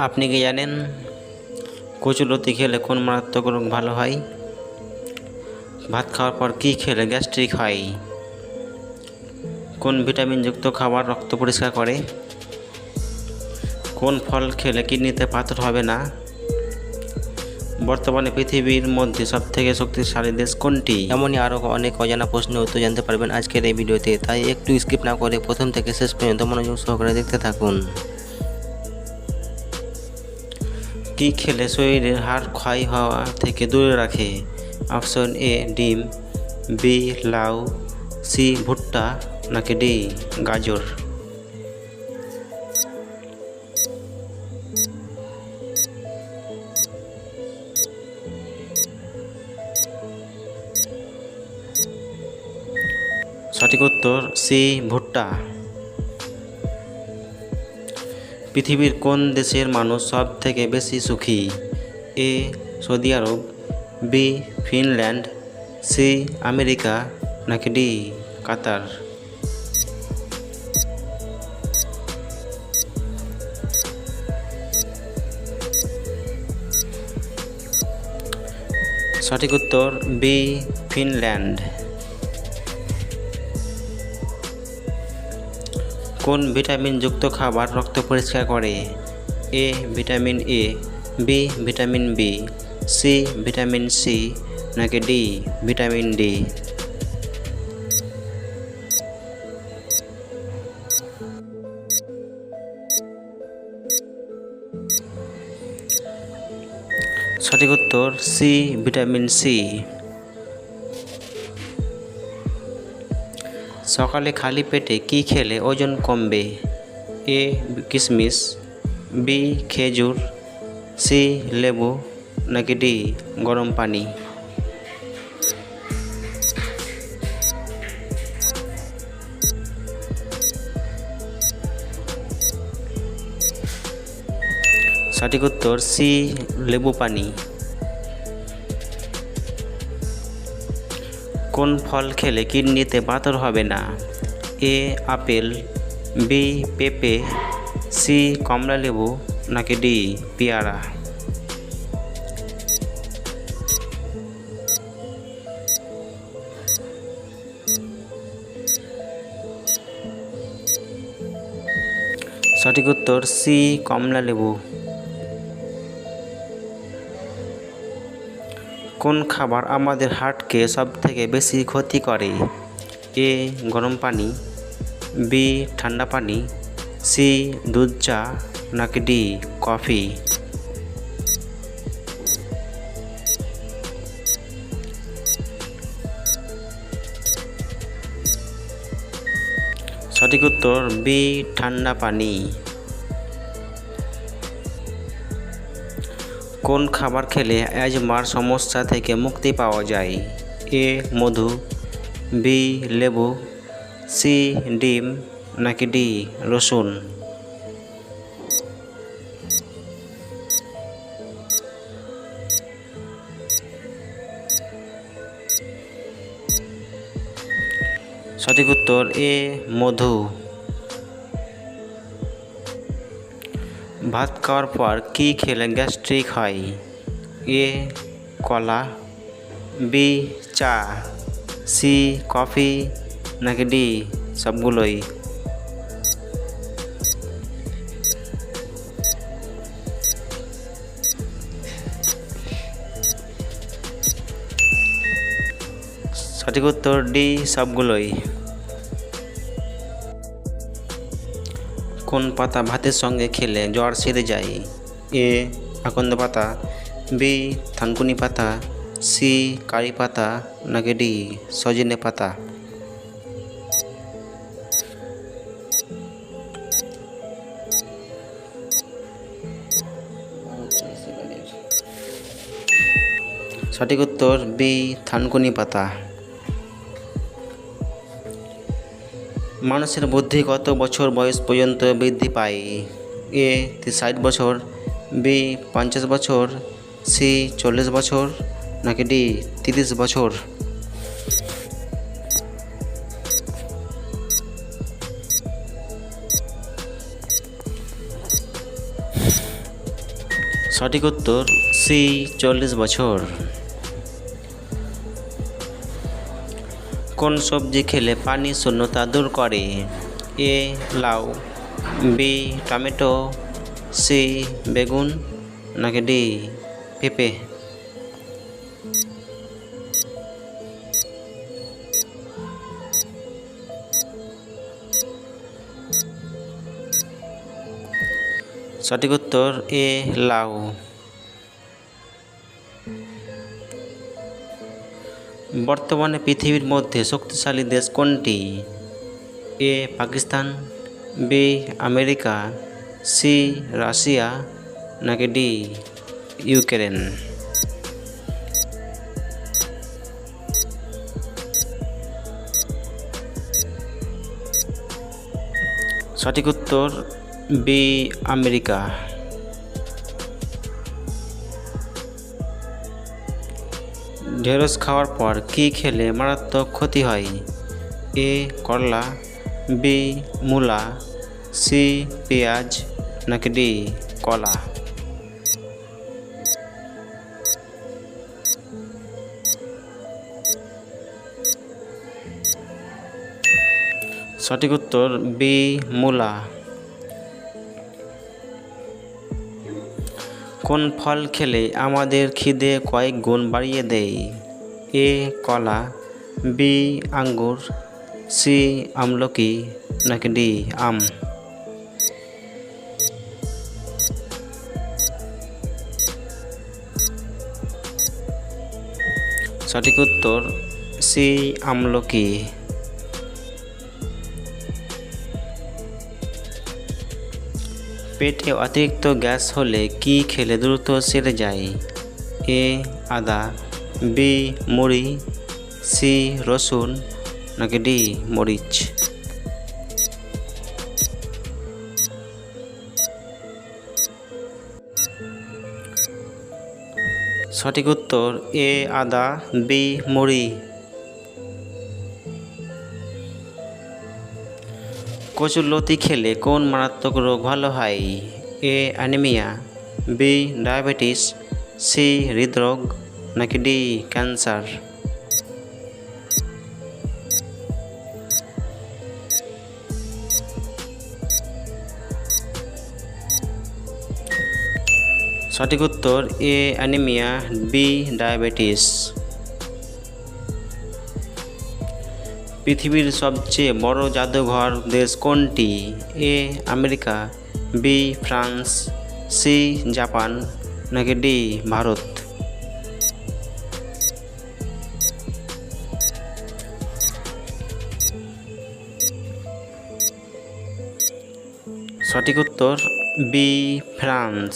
আপনি কি জানেন কচুলতি খেলে কোন মারাত্মক রোগ ভালো হয়? ভাত খাওয়ার পর কী খেলে গ্যাস্ট্রিক হয়? কোন ভিটামিনযুক্ত খাবার রক্ত পরিষ্কার করে? কোন ফল খেলে কিডনিতে পাথর হবে না? বর্তমানে পৃথিবীর মধ্যে সবথেকে শক্তিশালী দেশ কোনটি? এমনই আরও অনেক অজানা প্রশ্নের উত্তর জানতে পারবেন আজকের এই ভিডিওতে, তাই একটু স্কিপ না করে প্রথম থেকে শেষ পর্যন্ত মনোযোগ সহকারে দেখতে থাকুন। কী খেলে শরীরের হাড় ক্ষয় হওয়া থেকে দূরে রাখে? অপশন এ ডিম, বি লাউ, সি ভুট্টা, নাকি ডি গাজর? সঠিক উত্তর সি ভুট্টা। পৃথিবীর কোন দেশের মানুষ সব থেকে বেশি সুখী? এ সৌদি আরব, বি ফিনল্যান্ড, সি আমেরিকা, নাকি ডি কাতার? সঠিক উত্তর বি ফিনল্যান্ড। কোন ভিটামিনযুক্ত খাবার রক্ত পরিষ্কার করে? A vitamin A, B vitamin B, C vitamin C, নাকি ডি ভিটামিন ডি? সঠিক উত্তর সি ভিটামিন সি। সকালে খালি পেটে কি খেলে ওজন কমবে? এ কিশমিশ, বি খেজুর, সি লেবু, নাকি ডি গরম পানি? সঠিক উত্তর সি লেবু পানি। কোন ফল খেলে কিডনিতে পাথর হবে না? এ আপেল, বি পেঁপে, সি কমলালেবু, নাকি ডি পেয়ারা? সঠিক উত্তর সি কমলালেবু। কোন খাবার আমাদের হার্টকে সবথেকে বেশি ক্ষতি করে? এ গরম পানি, বি ঠান্ডা পানি, সি দুধ চা, নাকি ডি কফি? সঠিক উত্তর বি ঠান্ডা পানি। কোন খাবার খেলে অ্যাজমার সমস্যা থেকে মুক্তি পাওয়া যায়? এ মধু, বি লেবু, সি ডিম, নাকি ডি রসুন? সঠিক উত্তর এ মধু। ভাত খাওয়ার পর কী খেলে গ্যাস্ট্রিক হয়? এ কলা, বি চা, সি কফি, নাকি ডি সবগুলোই? সঠিক উত্তর ডি সবগুলোই। কোন পাতা ভাতের সঙ্গে খেলে জ্বর সেরে যায়? এ আকন্দ পাতা, বি থানকুনি পাতা, সি কারি পাতা, নাকি ডি সজনে পাতা? সঠিক উত্তর বি থানকুনি পাতা। মানুষের বুদ্ধি কত বছর বয়স পর্যন্ত বৃদ্ধি পায়? এ 60 বছর, বি 50 বছর, সি 40 বছর, নাকি ডি 30 বছর? সঠিক উত্তর সি 40 বছর। কোন সবজি খেলে পানি শূন্যতা দূর করে? এ লাউ, বি টমেটো, সি বেগুন, নাকি ডি পেঁপে? সঠিক উত্তর এ লাউ। বর্তমানে পৃথিবীর মধ্যে শক্তিশালী দেশ কোনটি? A Pakistan, B America, C Russia, নাকি ডি ইউক্রেন? সঠিক উত্তর বি আমেরিকা। ঢেঁড়স খাওয়ার পর কি খেলে মারাত্মক ক্ষতি হয়? এ করলা, বি মূলা, সি পেঁয়াজ, নাকি ডি কলা? সঠিক উত্তর বি মূলা। কোন ফল খেলে আমাদের খিদে কয়েক গুণ বাড়িয়ে দেয়? এ কলা, বি আঙ্গুর, সি আমলকি, নাকি ডি আম? সঠিক উত্তর সি আমলকি। পেটে অতিরিক্ত গ্যাস হলে কি খেলে দ্রুত সেরে যায়? এ আদা, বি মুড়ি, সি রসুন, নাকি ডি মরিচ? সঠিক উত্তর এ আদা, বি মুড়ি। কচুরলতি খেলে কোন মারাত্মক রোগ ভালো হয়? A anaemia, B diabetes, C হৃদরোগ, নাকি ডি ক্যান্সার? সঠিক উত্তর এ অ্যানিমিয়া, বি ডায়াবেটিস। পৃথিবীর সবচেয়ে বড় জাদুঘর দেশ কোনটি? A America, B France, C Japan, নাকি ডি ভারত? সঠিক উত্তর বি ফ্রান্স।